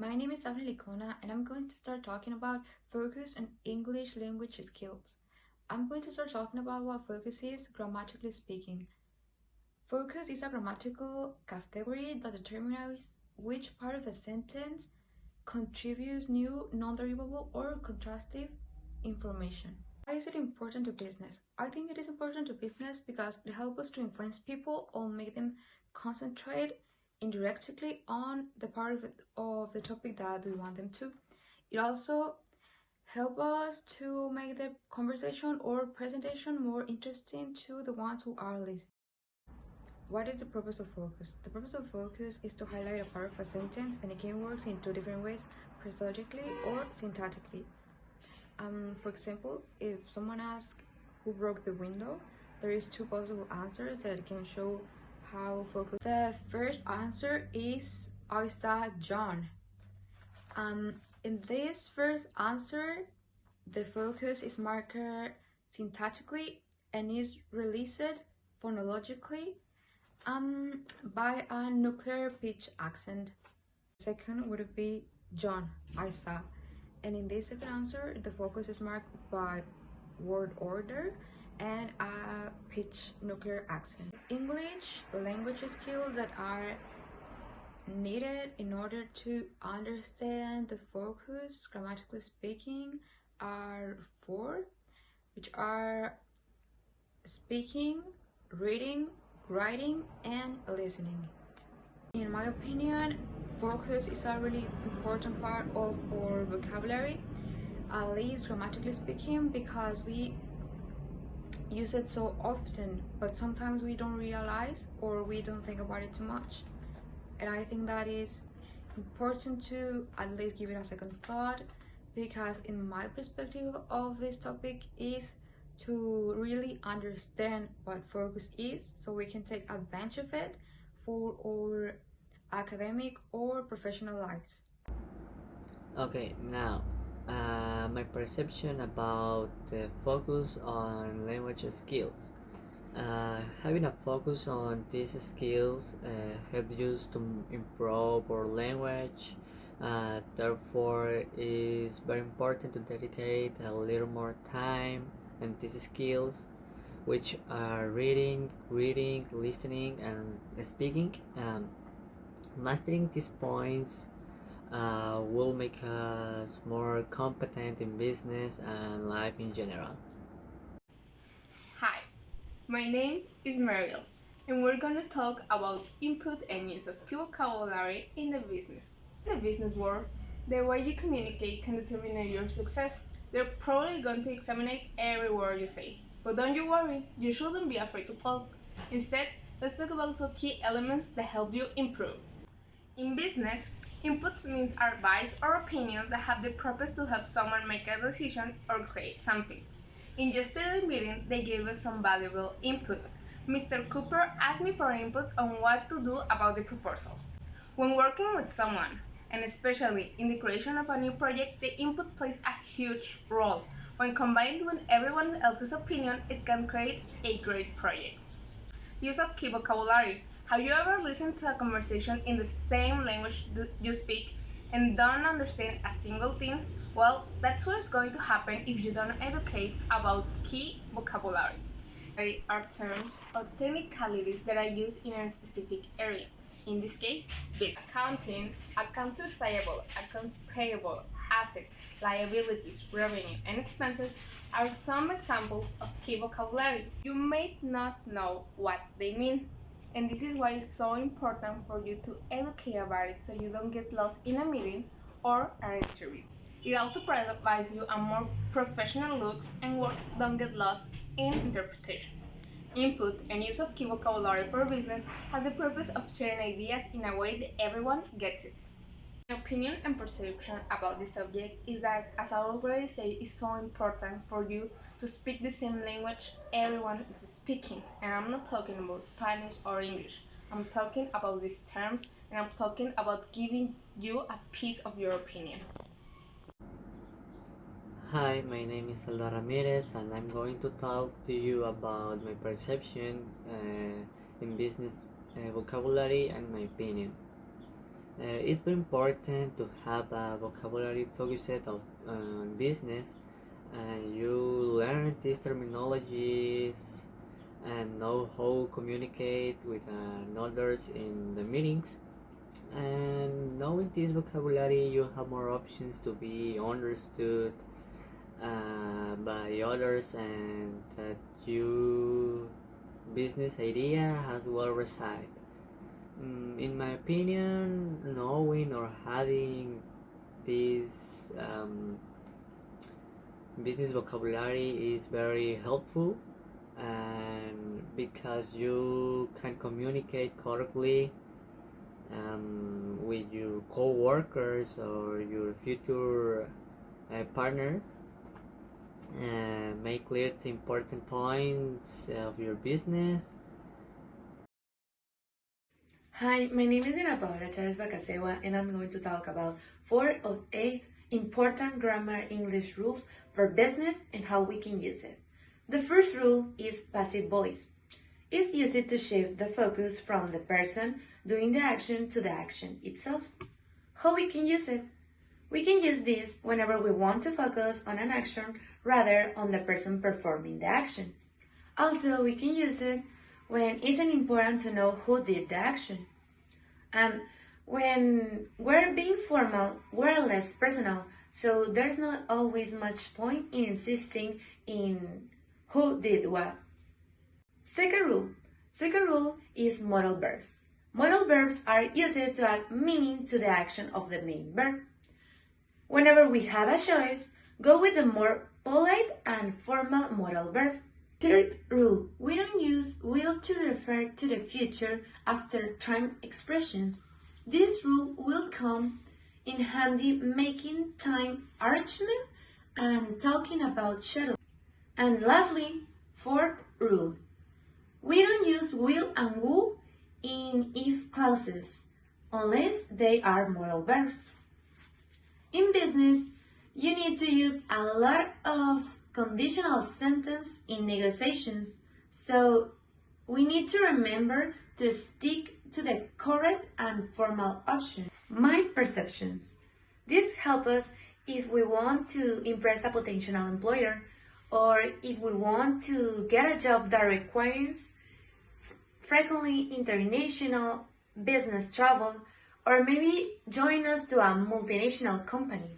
My name is Dafne Licona, and I'm going to start talking about focus on English language skills. I'm going to start talking about what focus is, grammatically speaking. Focus is a grammatical category that determines which part of a sentence contributes new, non-derivable, or contrastive information. Why is it important to business? I think it is important to business because it helps us to influence people or make them concentrate indirectly on the part of the topic that we want them to. It also helps us to make the conversation or presentation more interesting to the ones who are listening. What is the purpose of focus? The purpose of focus is to highlight a part of a sentence, and it can work in two different ways, prosodically or syntactically. For example, if someone asks who broke the window, there is two possible answers that can show how focus. The first answer is I saw John. In this first answer, the focus is marked syntactically and is released phonologically by a nuclear pitch accent. Second would be John, I saw. And in this second answer, the focus is marked by word order and a pitch nuclear accent. English language skills that are needed in order to understand the focus, grammatically speaking, are four, which are speaking, reading, writing, and listening. In my opinion, focus is a really important part of our vocabulary, at least grammatically speaking, because we use it so often, but sometimes we don't realize or we don't think about it too much. And I think that is important to at least give it a second thought, because in my perspective of this topic is to really understand what focus is so we can take advantage of it for our academic or professional lives. Okay, now my perception about the focus on language skills. Having a focus on these skills helps you to improve our language. Therefore, it is very important to dedicate a little more time on these skills, which are reading, listening, and speaking. Mastering these points will make us more competent in business and life in general. Hi, my name is Mariel, and we're going to talk about input and use of key vocabulary in the business. In the business world, the way you communicate can determine your success. They're probably going to examine every word you say. But don't you worry, you shouldn't be afraid to talk. Instead, let's talk about some key elements that help you improve. In business, inputs means advice or opinions that have the purpose to help someone make a decision or create something. In yesterday's meeting, they gave us some valuable input. Mr. Cooper asked me for input on what to do about the proposal. When working with someone, and especially in the creation of a new project, the input plays a huge role. When combined with everyone else's opinion, it can create a great project. Use of key vocabulary. Have you ever listened to a conversation in the same language you speak and don't understand a single thing? Well, that's what's going to happen if you don't educate about key vocabulary. They are terms or technicalities that are used in a specific area. In this case, business. Accounting, accounts receivable, accounts payable, assets, liabilities, revenue, and expenses are some examples of key vocabulary. You may not know what they mean, and this is why it's so important for you to educate about it so you don't get lost in a meeting or an interview. It also provides you a more professional look and words don't get lost in interpretation. Input and use of key vocabulary for business has the purpose of sharing ideas in a way that everyone gets it. My opinion and perception about this subject is that, as I already said, it's so important for you to speak the same language everyone is speaking. And I'm not talking about Spanish or English. I'm talking about these terms, and I'm talking about giving you a piece of your opinion. Hi, my name is Aldo Ramírez, and I'm going to talk to you about my perception in business vocabulary and my opinion. It's very important to have a vocabulary focused on business, and you learn these terminologies and know how to communicate with others in the meetings. And knowing this vocabulary, you have more options to be understood by others, and that your business idea has well received. In my opinion, knowing or having this business vocabulary is very helpful, and because you can communicate correctly with your co-workers or your future partners, and make clear the important points of your business. Hi, my name is Chavez, and I'm going to talk about 4 of 8 important grammar English rules for business and how we can use it. The first rule is passive voice. It's used to shift the focus from the person doing the action to the action itself. How we can use it? We can use this whenever we want to focus on an action rather on the person performing the action. Also, we can use it when it's important to know who did the action. And when we're being formal, we're less personal, so there's not always much point in insisting in who did what. Second rule is modal verbs. Modal verbs are used to add meaning to the action of the main verb. Whenever we have a choice, go with the more polite and formal modal verb. Third rule, we don't use will to refer to the future after time expressions. This rule will come in handy making time argument and talking about schedule. And lastly, fourth rule, we don't use will and would in if clauses unless they are modal verbs. In business, you need to use a lot of conditional sentence in negotiations, so we need to remember to stick to the correct and formal option. My perceptions. This helps us if we want to impress a potential employer or if we want to get a job that requires frequently international business travel, or maybe join us to a multinational company.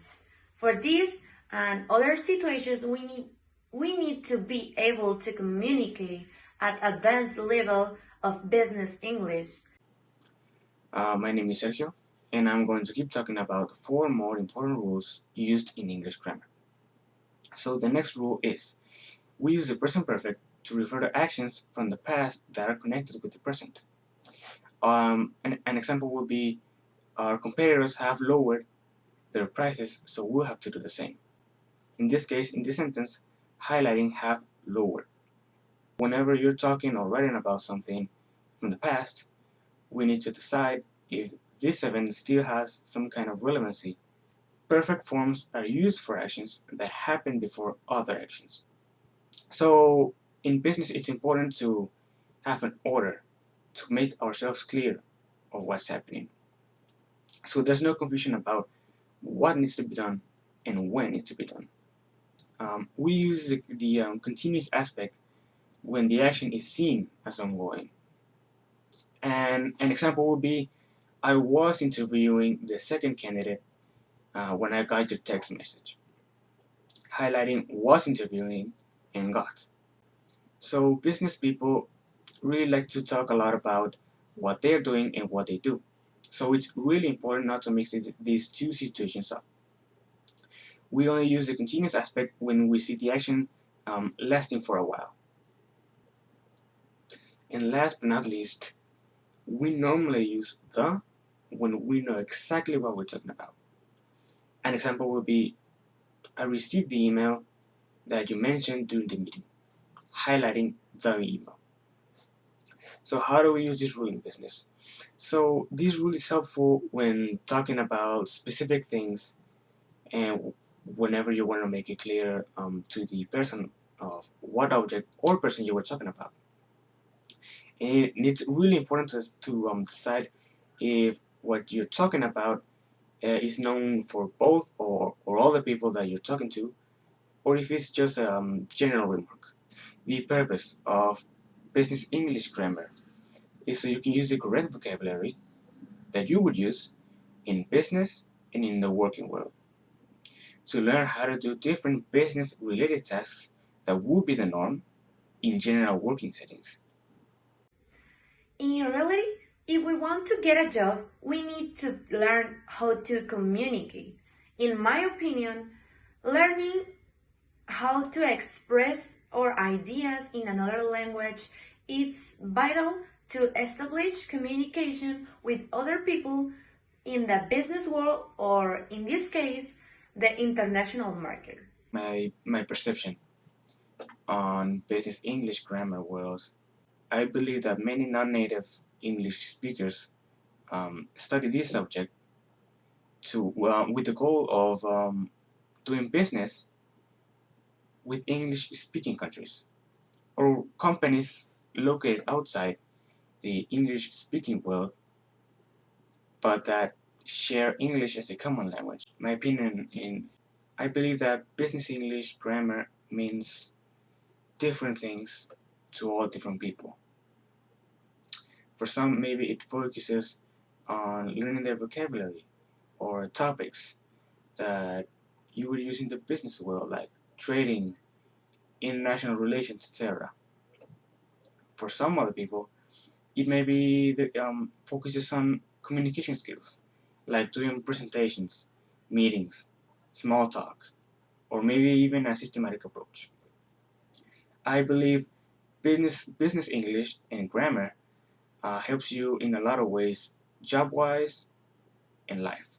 For this and other situations, we need to be able to communicate at advanced level of business English. My name is Sergio, and I'm going to keep talking about 4 more important rules used in English grammar. So the next rule is, we use the present perfect to refer to actions from the past that are connected with the present. An example would be, our competitors have lowered their prices, so we'll have to do the same. In this case, in this sentence, highlighting have lowered. Whenever you're talking or writing about something from the past, we need to decide if this event still has some kind of relevancy. Perfect forms are used for actions that happen before other actions. So in business, it's important to have an order to make ourselves clear of what's happening. So there's no confusion about what needs to be done and when it needs to be done. We use the continuous aspect when the action is seen as ongoing. And an example would be, I was interviewing the second candidate when I got your text message. Highlighting was interviewing and got. So business people really like to talk a lot about what they're doing and what they do. So it's really important not to mix these two situations up. We only use the continuous aspect when we see the action lasting for a while. And last but not least, we normally use the when we know exactly what we're talking about. An example would be, I received the email that you mentioned during the meeting, highlighting the email. So how do we use this rule in business? So this rule is helpful when talking about specific things and whenever you want to make it clear to the person of what object or person you were talking about. And it's really important to decide if what you're talking about is known for both or all the people that you're talking to, or if it's just a general remark. The purpose of business English grammar is so you can use the correct vocabulary that you would use in business and in the working world to learn how to do different business related tasks that would be the norm in general working settings. In reality, if we want to get a job, we need to learn how to communicate. In my opinion, learning how to express our ideas in another language is vital to establish communication with other people in the business world, or in this case, the international market. My perception on business English grammar was I believe that many non-native English speakers study this subject with the goal of doing business with English-speaking countries or companies located outside the English-speaking world, but that share English as a common language. My opinion I believe that business English grammar means different things to all different people. For some, maybe it focuses on learning their vocabulary or topics that you would use in the business world, like trading, international relations, etc. For some other people, it may be that focuses on communication skills, like doing presentations, meetings, small talk, or maybe even a systematic approach. I believe business English and grammar helps you in a lot of ways, job-wise and life.